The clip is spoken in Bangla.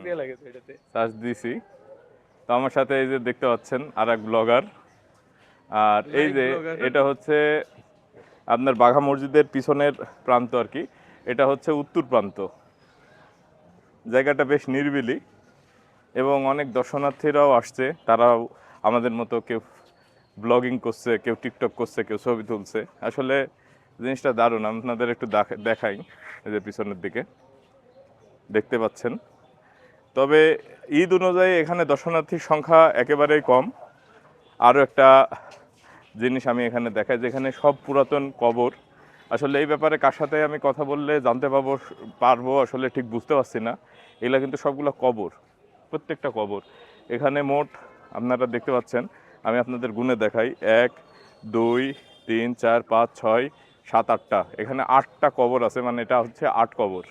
দিয়ে লাগেছে এটাতে। সার্চ দিছি। তো আমার সাথে এই যে দেখতে পাচ্ছেন আরেক ব্লগার। আর এই লাইভ যে ব্লগার। এটা হচ্ছে আপনার বাঘা মসজিদের পিছনের প্রান্ত আর কি। এটা হচ্ছে উত্তর প্রান্ত। জায়গাটা বেশ নিরিবিলি এবং অনেক দর্শনার্থীরাও আসছে। তারাও আমাদের মতো কেউ ব্লগিং করছে, কেউ টিকটক করছে, কেউ ছবি তুলছে। আসলে জিনিসটা দারুণ। আপনাদের একটু দেখাই, এই যে পিছনের দিকে দেখতে পাচ্ছেন। তবে ঈদ অনুযায়ী এখানে দর্শনার্থীর সংখ্যা একেবারেই কম। আরও একটা জিনিস আমি এখানে দেখাই, যেখানে সব পুরাতন কবর। আসলে এই ব্যাপারে কার সাথে আমি কথা বললে জানতে পারবো আসলে ঠিক বুঝতে পারছি না। এগুলা কিন্তু সবগুলো কবর, প্রত্যেকটা কবর। এখানে মোট আপনারা দেখতে পাচ্ছেন, আমি আপনাদের গুণে দেখাই, 1 2 3 4 5 6 7 8টা, এখানে 8টা কবর আছে, মানে এটা হচ্ছে 8 কবর।